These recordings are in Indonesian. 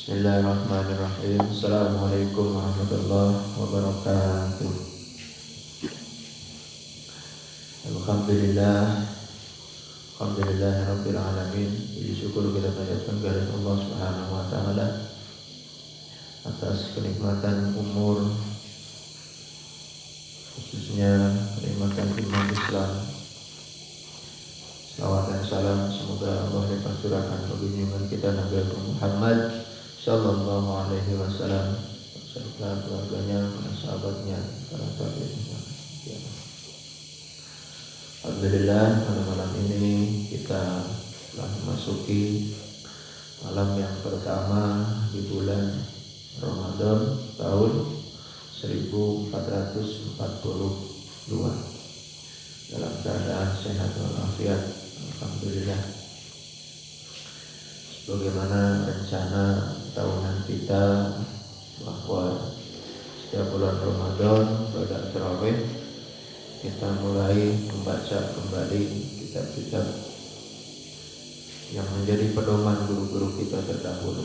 Bismillahirrahmanirrahim. Assalamualaikum warahmatullahi wabarakatuh. Alhamdulillahirabbil alamin. Puji syukur kita panjatkan kehadirat Allah Subhanahu wa taala atas kenikmatan umur, khususnya kenikmatan iman Islam. Salawat dan salam semoga Allah lipat curahkan bagi junjungan kita Nabi Muhammad Sallallahu Alaihi Wasallam serta keluarganya, sahabatnya, para tabi'in. Alhamdulillah, pada malam ini kita telah memasuki malam yang pertama di bulan Ramadan tahun 1442 dalam keadaan sehat walafiat. Alhamdulillah. Bagaimana rencana tahunan kita bahwa setiap bulan Ramadan pada tarawih kita mulai membaca kembali kitab-kitab yang menjadi pedoman guru-guru kita terdahulu.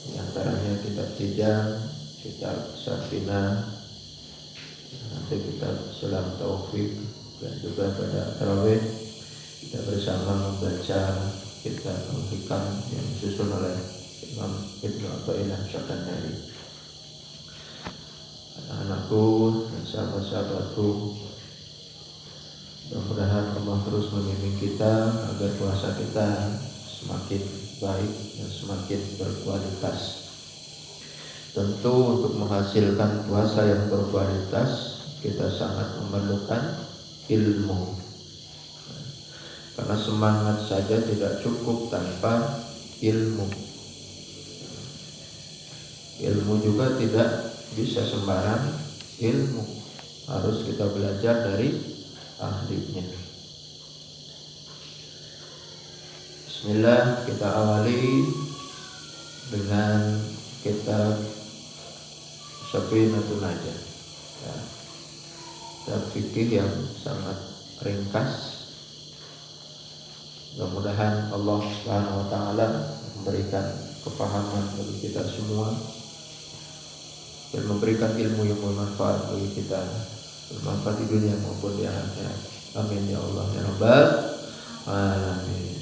Di antaranya kitab Tijang, kitab Safinah, nanti kitab Sulam Taufik, dan juga pada tarawih kita bersama membaca kitab Al-Hikam yang disusun oleh Imam Ibnu Athaillah Syakandari. Anak-anakku dan sahabat-sahabatku, mudah-mudahan Allah terus membimbing kita agar puasa kita semakin baik dan semakin berkualitas. Tentu untuk menghasilkan puasa yang berkualitas kita sangat memerlukan ilmu. Karena semangat saja tidak cukup tanpa ilmu. Ilmu juga tidak bisa sembarang ilmu. Harus kita belajar dari ahlinya. Bismillah, kita awali dengan kitab Safinatun Najah. Kitab fikih yang sangat ringkas. Mudah-mudahan Allah Subhanahu wa taala memberikan kefahaman bagi kita semua dan memberikan ilmu yang bermanfaat bagi kita, bermanfaat di dunia maupun di akhirat. Amin ya Allah ya Rabbal alamin.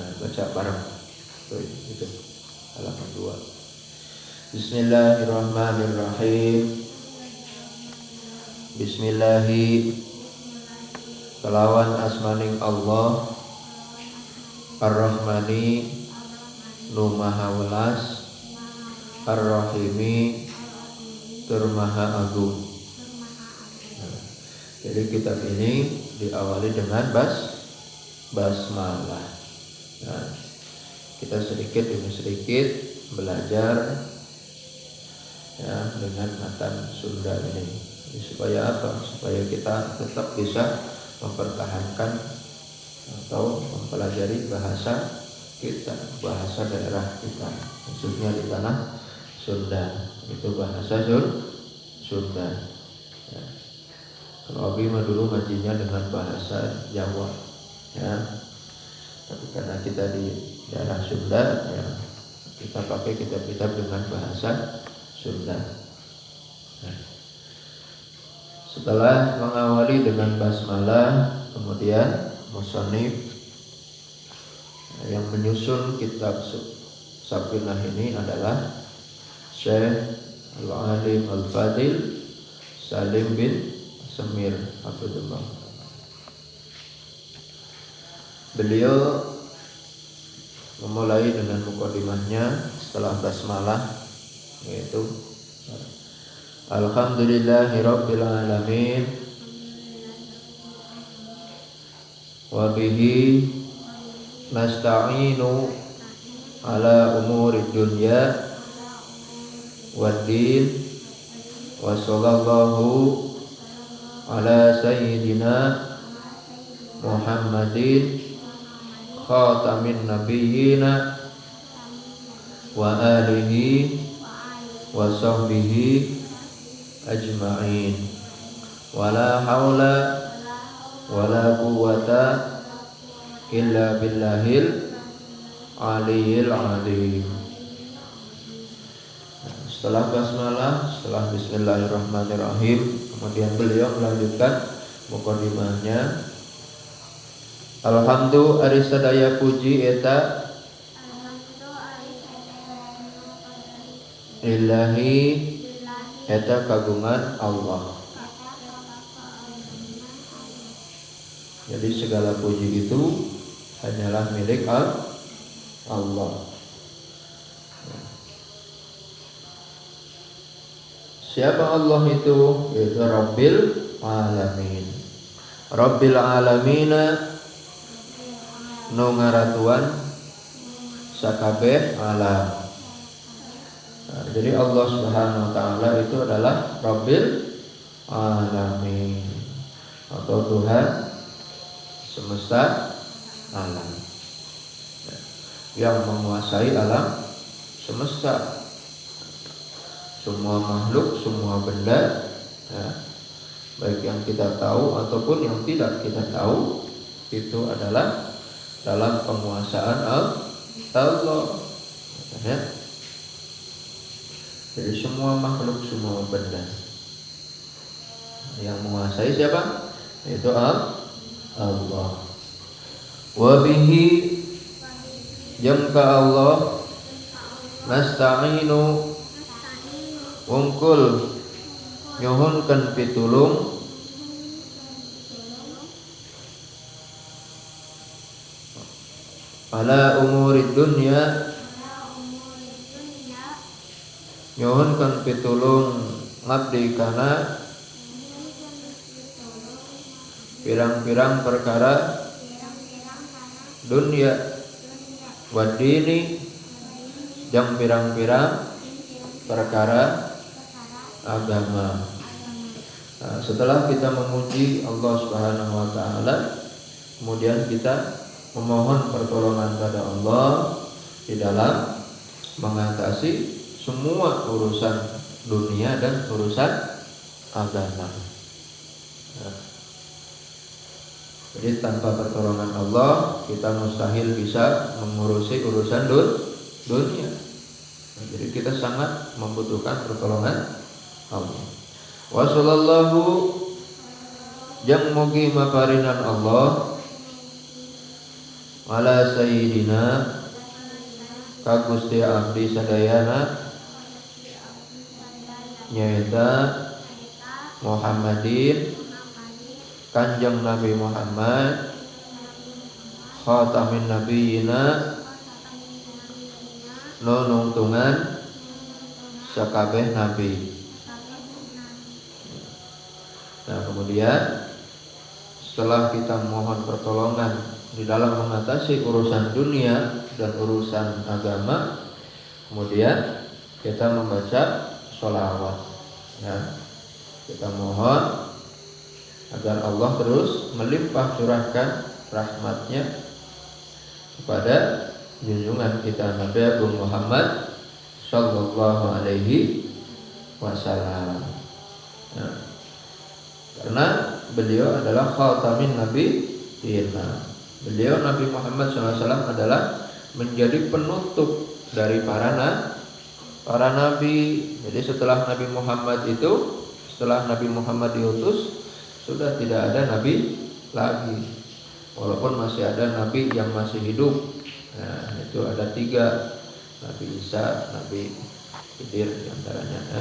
Nah, baca bareng. Itu halaman 2. Bismillahirrahmanirrahim. Bismillahi kelawan asmaning Allah Ar-Rahmani nu maha welas, Ar-Rahimi tur maha agung. Jadi kitab ini diawali dengan basmalah. Nah, kita sedikit demi sedikit belajar ya dengan matan Sunda ini. Jadi supaya apa? Supaya kita tetap bisa mempertahankan atau mempelajari bahasa kita, bahasa daerah kita, khususnya di tanah Sunda. Itu bahasa Sunda. Ya. Kalau Abi mah dulu ngajinya dengan bahasa Jawa, ya. Tapi karena kita di daerah Sunda, ya, kita pakai kitab-kitab dengan bahasa Sunda. Nah. Setelah mengawali dengan basmalah, kemudian musannif yang menyusun kitab Safinah ini adalah Syekh Al-Alim Al-Fadil Salim bin Semir Hafizullah. Beliau memulai dengan mukadimahnya setelah basmalah, yaitu Alhamdulillahirabbil alamin wa bihi nasta'inu ala umurid dunya waddin wa sallallahu ala sayyidina Muhammadin khatamin nabiyyina wa alihi wa sahbihi ajma'in. Wala haula wala quwwata illa billahil aliyil azim. Setelah basmalah, setelah bismillahirrahmanirrahim, kemudian beliau melanjutkan mukadimahnya. Alhamdulillah ari sadaya puji eta lillahi eta kagungan Allah. Jadi segala puji itu hanyalah milik Allah. Siapa Allah itu? Yaitu Rabbil Alamin. Rabbil Alamina nu ngaratuan sakabeh alam. Nah, jadi Allah Subhanahu wa taala itu adalah Rabbil Alamin atau Tuhan semesta alam yang menguasai alam semesta. Semua makhluk, semua benda, ya, baik yang kita tahu ataupun yang tidak kita tahu, itu adalah dalam penguasaan Allah. Ya. Jadi semua makhluk, semua benda yang menguasai siapa? Itu Allah. Wa bihi jamka Allah nasta'inu wungkul nyuhunkeun pitulung ala umurid dunya nyuhunkeun pitulung ngabdi kana pirang-pirang perkara dunya wadini jang pirang-pirang perkara agama. Nah, setelah kita memuji Allah Subhanahu wa taala, kemudian kita memohon pertolongan pada Allah di dalam mengatasi semua urusan dunia dan urusan agama. Nah, jadi tanpa pertolongan Allah kita mustahil bisa mengurusi urusan dunia. Nah, jadi kita sangat membutuhkan pertolongan Allah. Wa sallallahu jang mugi maparinan Allah ala sayyidina ka Gusti abdi sadayana nyaeta Muhammadin Kanjeng Nabi Muhammad khatamin nabiyina nunungtungan sakabeh nabi. Nah, kemudian setelah kita mohon pertolongan di dalam mengatasi urusan dunia dan urusan agama, kemudian kita membaca sholawat. Ya, kita mohon agar Allah terus melimpah curahkan rahmatnya kepada junjungan kita Nabi Agung Muhammad sallallahu alaihi wasallam. Ya. Karena beliau adalah khatamin nabiyyin. Beliau Nabi Muhammad SAW adalah menjadi penutup dari para nabi. Jadi setelah Nabi Muhammad itu, setelah Nabi Muhammad diutus, sudah tidak ada nabi lagi. Walaupun masih ada nabi yang masih hidup. Nah, itu ada 3, Nabi Isa, Nabi Khidir diantaranya.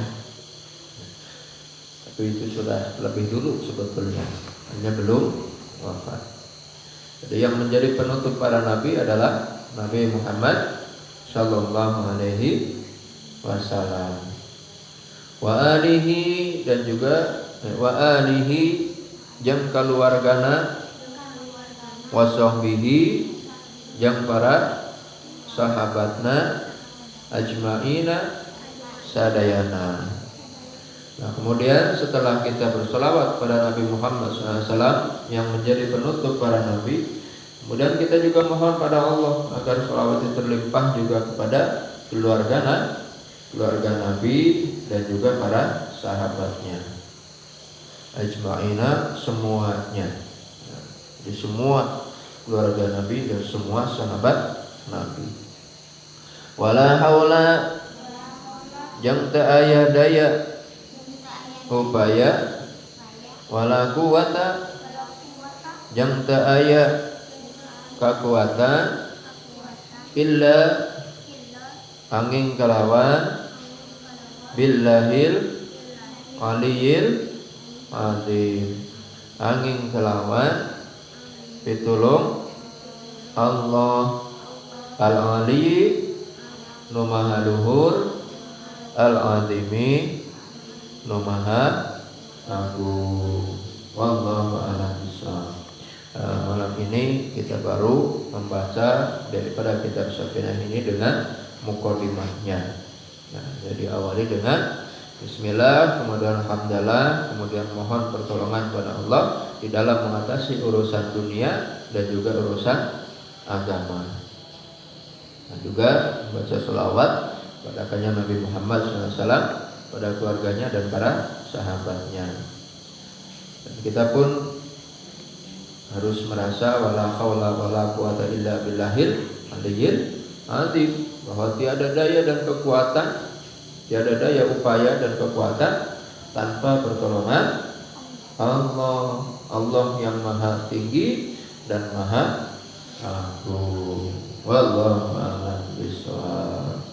Tapi itu sudah lebih dulu sebetulnya, hanya belum wafat. Jadi yang menjadi penutup para nabi adalah Nabi Muhammad sallallahu alaihi wasallam. Wa alihi dan juga wa alihi jang kaluargana wa sahbihi jang para sahabatna ajmaina sadayana. Nah, kemudian setelah kita berselawat pada Nabi Muhammad SAW yang menjadi penutup para nabi, kemudian kita juga mohon pada Allah agar selawat itu terlimpah juga kepada keluarga Nabi dan juga para sahabatnya. Ajma'ina semuanya. Jadi semua keluarga Nabi dan semua sahabat Nabi. wala haula jang teu aya daya upaya wala quwata jang teu aya kakuatan illa angin kalawan billahil aliyil azim angin kalawan pitulung Allah al-ali nu maha luhur al-azimi nu maha agung. Wallahu a'lam bishawab. Malam ini kita baru membaca daripada kitab Safinah ini dengan mukadimahnya. Nah, jadi awali dengan Bismillah, kemudian Alhamdulillah, kemudian mohon pertolongan kepada Allah di dalam mengatasi urusan dunia dan juga urusan agama. Dan juga membaca sholawat pada kanjeng Nabi Muhammad SAW, pada keluarganya dan para sahabatnya. Dan kita pun harus merasa wala haula wala quwata illa billahil aliyyil azim, bahwa tiada daya dan kekuatan, tiada daya upaya dan kekuatan tanpa pertolongan Allah. Allah yang maha tinggi dan maha agung. Wallahu a'lam bishawab.